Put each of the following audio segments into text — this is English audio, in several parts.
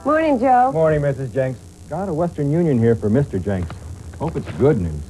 Morning, Joe. Morning, Mrs. Jenks. Got a Western Union here for Mr. Jenks. Hope it's good news.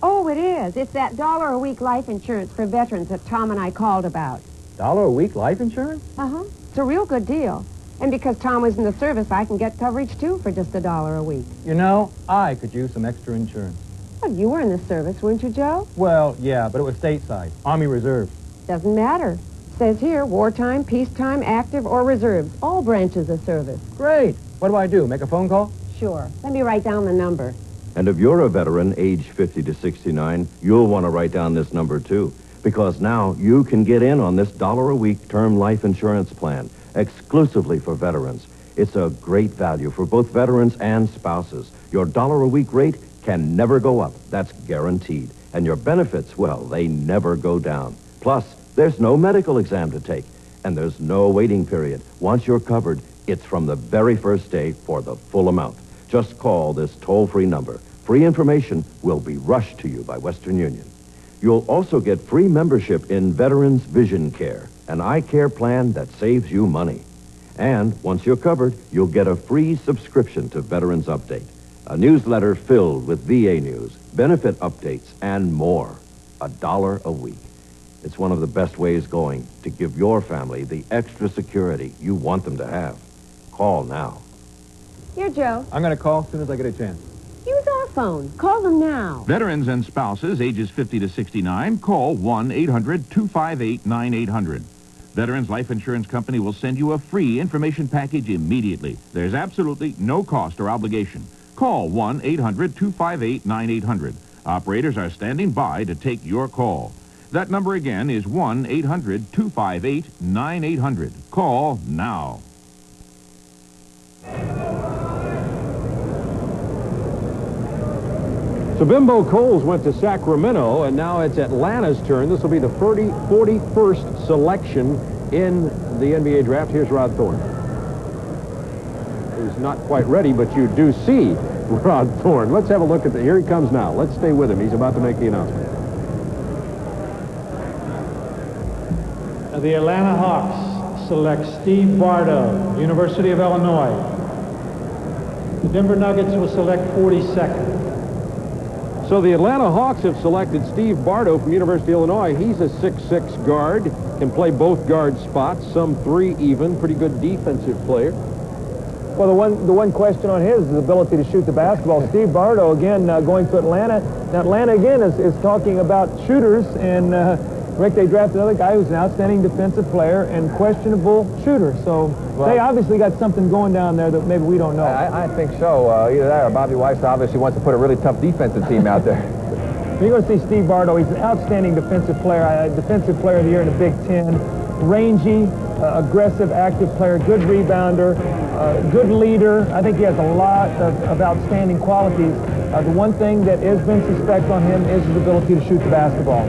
Oh, it is. It's that $1 a week life insurance for veterans that Tom and I called about. $1 a week life insurance? Uh-huh. It's a real good deal. And because Tom was in the service, I can get coverage, too, for just $1 a week. You know, I could use some extra insurance. Well, you were in the service, weren't you, Joe? Well, yeah, but it was stateside. Army Reserve. Doesn't matter. Says here, wartime, peacetime, active, or reserves. All branches of service. Great. What do I do? Make a phone call? Sure. Let me write down the number. And if you're a veteran, age 50 to 69, you'll want to write down this number, too. Because now you can get in on this $1 a week term life insurance plan, exclusively for veterans. It's a great value for both veterans and spouses. Your $1 a week rate can never go up. That's guaranteed. And your benefits, well, they never go down. Plus, there's no medical exam to take. And there's no waiting period. Once you're covered, it's from the very first day for the full amount. Just call this toll-free number. Free information will be rushed to you by Western Union. You'll also get free membership in Veterans Vision Care, an eye care plan that saves you money. And once you're covered, you'll get a free subscription to Veterans Update, a newsletter filled with VA news, benefit updates, and more. $1 a week. It's one of the best ways going to give your family the extra security you want them to have. Call now. Here, Joe. I'm going to call as soon as I get a chance. Use our phone. Call them now. Veterans and spouses ages 50 to 69, call 1-800-258-9800. Veterans Life Insurance Company will send you a free information package immediately. There's absolutely no cost or obligation. Call 1-800-258-9800. Operators are standing by to take your call. That number again is 1-800-258-9800. Call now. So Bimbo Coles went to Sacramento, and now it's Atlanta's turn. This will be the 41st selection in the NBA draft. Here's Rod Thorne. He's not quite ready, but you do see Rod Thorne. Let's have a look at the... Here he comes now. Let's stay with him. He's about to make the announcement. The Atlanta Hawks select Steve Bardo, University of Illinois. The Denver Nuggets will select 42nd. So the Atlanta Hawks have selected Steve Bardo from University of Illinois. He's a 6'6" guard, can play both guard spots, some 3 even, pretty good defensive player. Well, the one question on his is his ability to shoot the basketball. Steve Bardo, again, going to Atlanta. Now, Atlanta, again, is talking about shooters, and Rick, they drafted another guy who's an outstanding defensive player and questionable shooter. So they obviously got something going down there that maybe we don't know. I think so. Either that or Bobby Weiss obviously wants to put a really tough defensive team out there. You're going to see Steve Bardo. He's an outstanding defensive player, defensive player of the year in the Big Ten. Rangy, aggressive, active player, good rebounder, good leader. I think he has a lot of outstanding qualities. The one thing that has been suspect on him is his ability to shoot the basketball.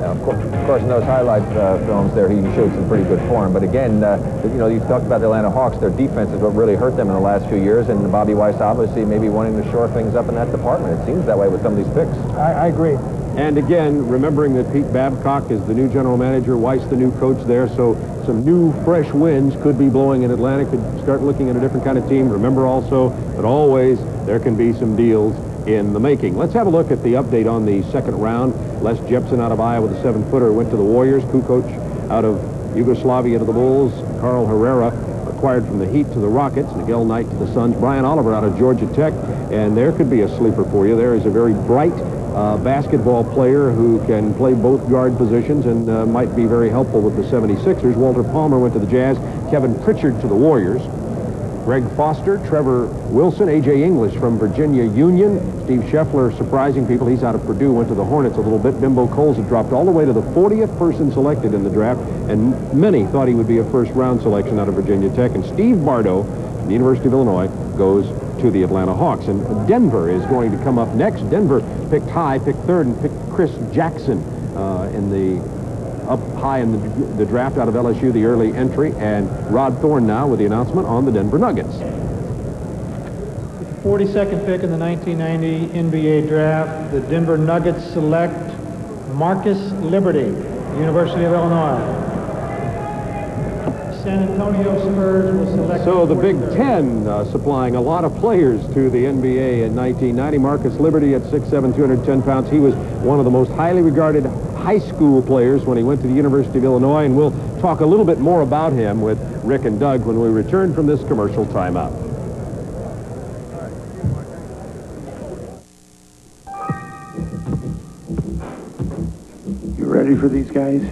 Of course, in those highlight films there, he showed some pretty good form. But again, you know, you talked about the Atlanta Hawks. Their defense is what really hurt them in the last few years. And Bobby Weiss obviously maybe wanting to shore things up in that department. It seems that way with some of these picks. I agree. And again, remembering that Pete Babcock is the new general manager, Weiss the new coach there, so some new fresh winds could be blowing in Atlanta, could start looking at a different kind of team. Remember also that always there can be some deals in the making. Let's have a look at the update on the second round. Les Jepsen out of Iowa, the 7-footer, went to the Warriors. Kukoc out of Yugoslavia to the Bulls. Carl Herrera acquired from the Heat to the Rockets. Miguel Knight to the Suns. Brian Oliver out of Georgia Tech. And there could be a sleeper for you. There is a very bright basketball player who can play both guard positions and might be very helpful with the 76ers. Walter Palmer went to the Jazz. Kevin Pritchard to the Warriors. Greg Foster, Trevor Wilson, A.J. English from Virginia Union. Steve Scheffler surprising people. He's out of Purdue, went to the Hornets a little bit. Bimbo Coles had dropped all the way to the 40th person selected in the draft, and many thought he would be a first-round selection out of Virginia Tech. And Steve Bardo from the University of Illinois goes to the Atlanta Hawks. And Denver is going to come up next. Denver picked high, picked third, and picked Chris Jackson in the up high in the draft out of LSU, the early entry. And Rod Thorne now with the announcement on the Denver Nuggets. With the 42nd pick in the 1990 NBA draft, the Denver Nuggets select Marcus Liberty, University of Illinois. San Antonio Spurs will select... So the Big Ten supplying a lot of players to the NBA in 1990. Marcus Liberty at 6'7", 210 pounds. He was one of the most highly regarded high school players when he went to the University of Illinois, and we'll talk a little bit more about him with Rick and Doug when we return from this commercial timeout. You ready for these guys?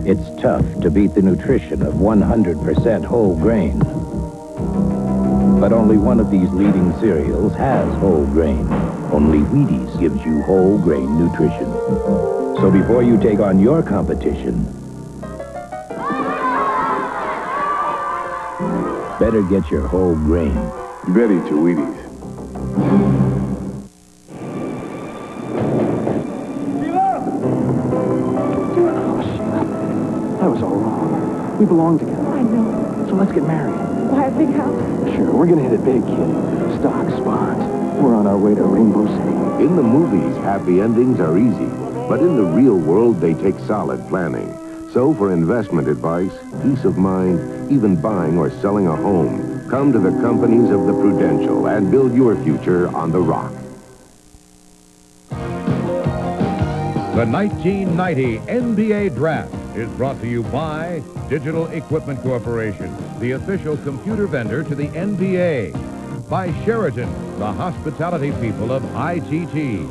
It's tough to beat the nutrition of 100% whole grain. But only one of these leading cereals has whole grain. Only Wheaties gives you whole grain nutrition. So before you take on your competition, better get your whole grain. Ready to Wheaties. That was all wrong. We belong together. I know. So let's get married. Buy a big house. Sure, we're gonna hit it big, kid. Stocks, bonds. We're on our way to Rainbow City. In the movies, happy endings are easy, but in the real world, they take solid planning. So for investment advice, peace of mind, even buying or selling a home, come to the companies of the Prudential and build your future on the rock. The 1990 NBA Draft is brought to you by Digital Equipment Corporation, the official computer vendor to the NBA. By Sheraton, the hospitality people of ITT.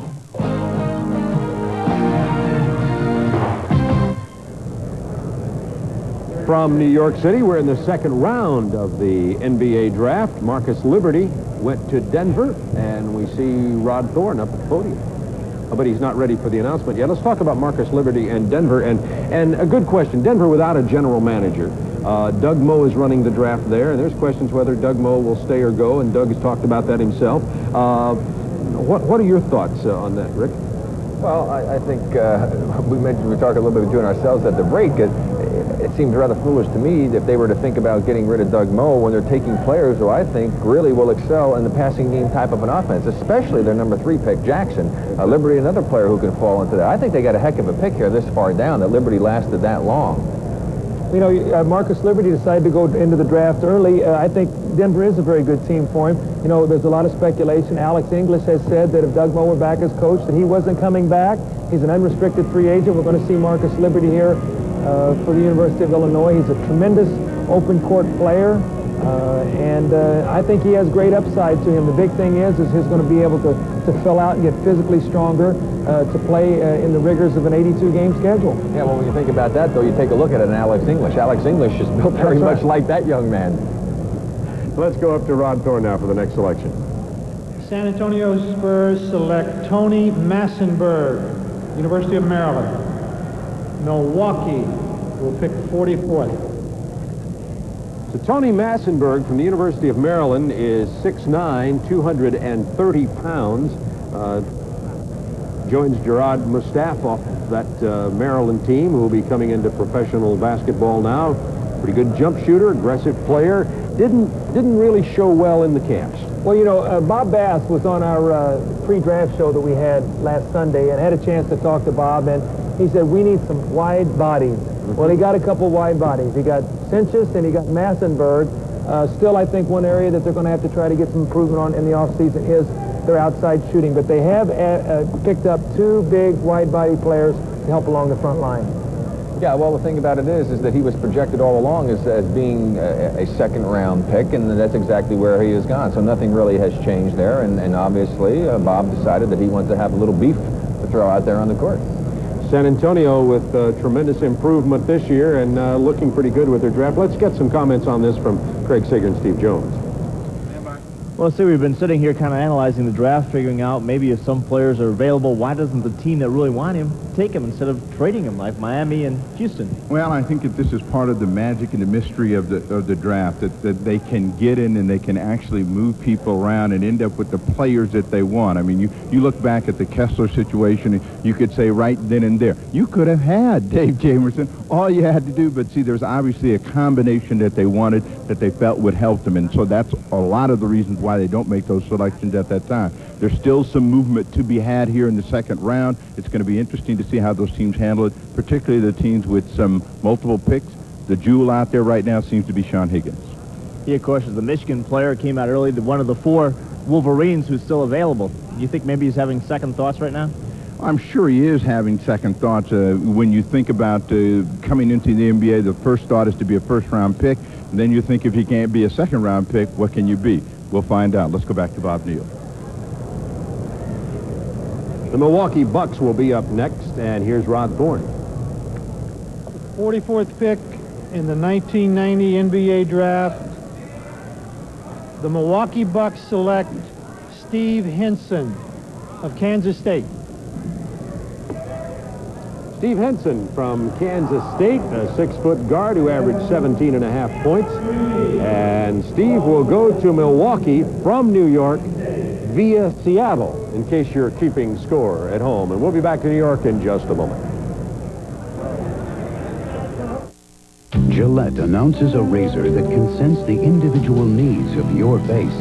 From New York City, we're in the second round of the NBA Draft. Marcus Liberty went to Denver, and we see Rod Thorne up at the podium. But he's not ready for the announcement yet. Let's talk about Marcus Liberty and Denver. And a good question. Denver without a general manager. Doug Moe is running the draft there, and there's questions whether Doug Moe will stay or go, and Doug has talked about that himself. What are your thoughts on that, Rick? Well, I think we talked a little bit between ourselves at the break. It seems rather foolish to me if they were to think about getting rid of Doug Moe when they're taking players who I think really will excel in the passing game type of an offense, especially their number 3 pick, Jackson. Liberty, another player who can fall into that. I think they got a heck of a pick here this far down, that Liberty lasted that long. You know, Marcus Liberty decided to go into the draft early. I think Denver is a very good team for him. You know, there's a lot of speculation. Alex English has said that if Doug Moe were back as coach, that he wasn't coming back. He's an unrestricted free agent. We're going to see Marcus Liberty here for the University of Illinois. He's a tremendous open court player, and I think he has great upside to him. The big thing is he's going to be able to fill out and get physically stronger to play in the rigors of an 82-game schedule. Yeah, well, when you think about that, though, you take a look at an Alex English. Alex English is built very much like that young man. Let's go up to Rod Thorne now for the next selection. San Antonio Spurs select Tony Massenburg, University of Maryland. Milwaukee will pick 44th. So Tony Massenburg from the University of Maryland is 6'9", 230 pounds. Joins Gerard Mustafa off that Maryland team, who will be coming into professional basketball now. Pretty good jump shooter, aggressive player. Didn't really show well in the camps. Well, you know, Bob Bass was on our pre-draft show that we had last Sunday and had a chance to talk to Bob, and he said, we need some wide bodies. Well, he got a couple wide bodies. He got Cinchus and he got Massenburg. Still, I think one area that they're going to have to try to get some improvement on in the offseason is their outside shooting. But they have picked up 2 big wide body players to help along the front line. Yeah, well, the thing about it is that he was projected all along as being a second-round pick, and that's exactly where he has gone. So nothing really has changed there, and obviously Bob decided that he wanted to have a little beef to throw out there on the court. San Antonio with tremendous improvement this year and looking pretty good with their draft. Let's get some comments on this from Craig Sager and Steve Jones. Well, see, we've been sitting here kind of analyzing the draft, figuring out maybe if some players are available, why doesn't the team that really want him take him instead of trading him like Miami and Houston? Well, I think that this is part of the magic and the mystery of the draft, that they can get in and they can actually move people around and end up with the players that they want. I mean, you look back at the Kessler situation, and you could say right then and there, you could have had Dave Jamerson. All you had to do, but see, there's obviously a combination that they wanted that they felt would help them, and so that's a lot of the reasons why they don't make those selections at that time. There's still some movement to be had here in the second round. It's going to be interesting to see how those teams handle it, particularly the teams with some multiple picks. the jewel out there right now seems to be Sean Higgins. He, of course, is the Michigan player, came out early, one of the 4 Wolverines who's still available. You think maybe he's having second thoughts right now? I'm sure he is having second thoughts. When you think about coming into the NBA, the first thought is to be a first-round pick. And then you think if he can't be a second-round pick, what can you be? We'll find out. Let's go back to Bob Neal. The Milwaukee Bucks will be up next, and here's Rod Thorne. 44th pick in the 1990 NBA draft. The Milwaukee Bucks select Steve Henson of Kansas State. Steve Henson from Kansas State, a 6-foot guard who averaged 17.5 points. And Steve will go to Milwaukee from New York via Seattle, in case you're keeping score at home. And we'll be back to New York in just a moment. Gillette announces a razor that can sense the individual needs of your face.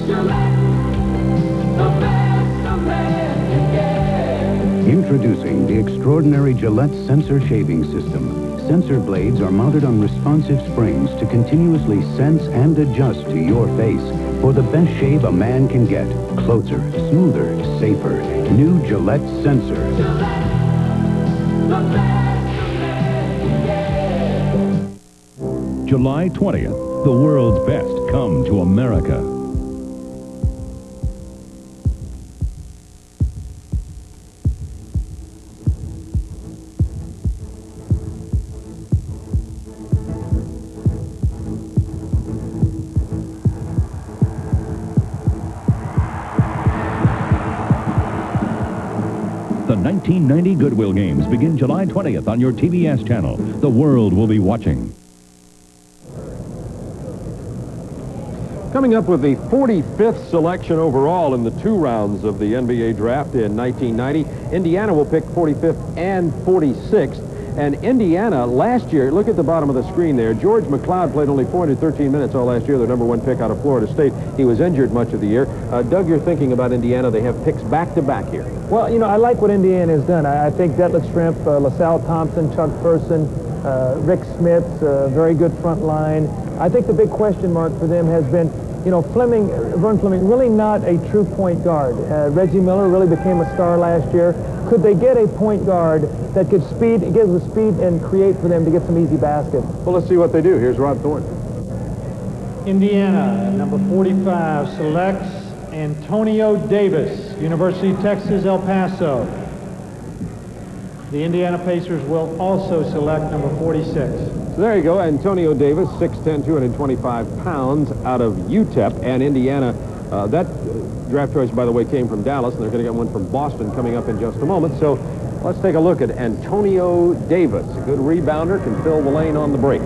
Introducing the extraordinary Gillette Sensor Shaving System. Sensor blades are mounted on responsive springs to continuously sense and adjust to your face for the best shave a man can get. Closer, smoother, safer. New Gillette Sensor. July 20th, the world's best come to America. The 1990 Goodwill Games begin July 20th on your TBS channel. The world will be watching. Coming up with the 45th selection overall in the 2 rounds of the NBA draft in 1990, Indiana will pick 45th and 46th. And Indiana last year, look at the bottom of the screen there, George McLeod played only 413 minutes all last year, their #1 pick out of Florida State. He was injured much of the year. Doug, you're thinking about Indiana. They have picks back-to-back here. Well, you know, I like what Indiana has done. I think Detlef Schrempf, LaSalle Thompson, Chuck Person, Rick Smith, very good front line. I think the big question mark for them has been, you know, Vern Fleming, really not a true point guard. Reggie Miller really became a star last year. Could they get a point guard that could give the speed and create for them to get some easy baskets? Well, let's see what they do. Here's Rod Thorne. Indiana, number 45, selects Antonio Davis, University of Texas, El Paso. The Indiana Pacers will also select number 46. So there you go, Antonio Davis, 6'10", 225 pounds, out of UTEP, and Indiana. That draft choice, by the way, came from Dallas, and they're going to get one from Boston coming up in just a moment. So let's take a look at Antonio Davis. A good rebounder, can fill the lane on the break.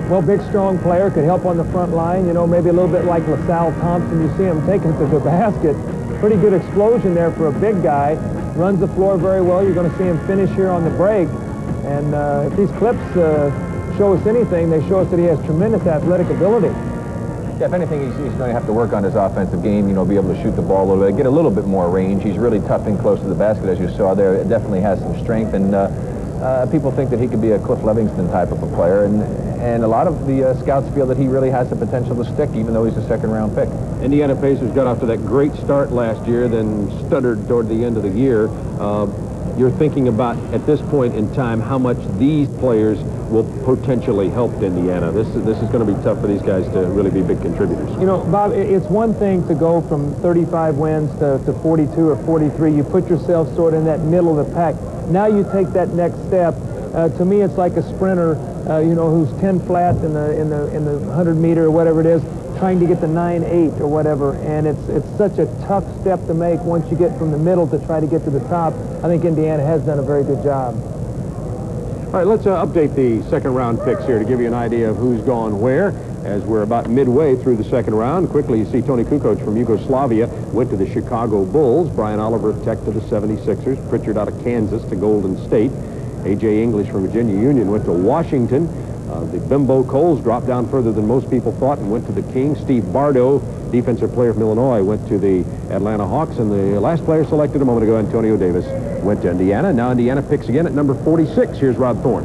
Well, big, strong player, could help on the front line. You know, maybe a little bit like LaSalle Thompson. You see him taking it to the basket. Pretty good explosion there for a big guy. Runs the floor very well. You're going to see him finish here on the break. And if these clips show us anything, they show us that he has tremendous athletic ability. Yeah, if anything, he's going to have to work on his offensive game, you know, be able to shoot the ball a little bit, get a little bit more range. He's really tough and close to the basket, as you saw there. It definitely has some strength, and people think that he could be a Cliff Livingston type of a player, and a lot of the scouts feel that he really has the potential to stick, even though he's a second-round pick. Indiana Pacers got off to that great start last year, then stuttered toward the end of the year. You're thinking about, at this point in time, how much these players will potentially help Indiana. This is going to be tough for these guys to really be big contributors. You know, Bob, it's one thing to go from 35 wins to 42 or 43. You put yourself sort of in that middle of the pack. Now you take that next step. To me, it's like a sprinter, you know, who's 10 flat in the 100 meter or whatever it is, trying to get the 9.8 or whatever, and it's such a tough step to make once you get from the middle to try to get to the top. I think Indiana has done a very good job. All right, let's update the second-round picks here to give you an idea of who's gone where. As we're about midway through the second round, quickly you see Tony Kukoc from Yugoslavia went to the Chicago Bulls. Brian Oliver of Tech to the 76ers. Pritchard out of Kansas to Golden State. A.J. English from Virginia Union went to Washington. The Bimbo Coles dropped down further than most people thought and went to the Kings. Steve Bardo, defensive player from Illinois, went to the Atlanta Hawks. And the last player selected a moment ago, Antonio Davis, went to Indiana. Now Indiana picks again at number 46. Here's Rod Thorne.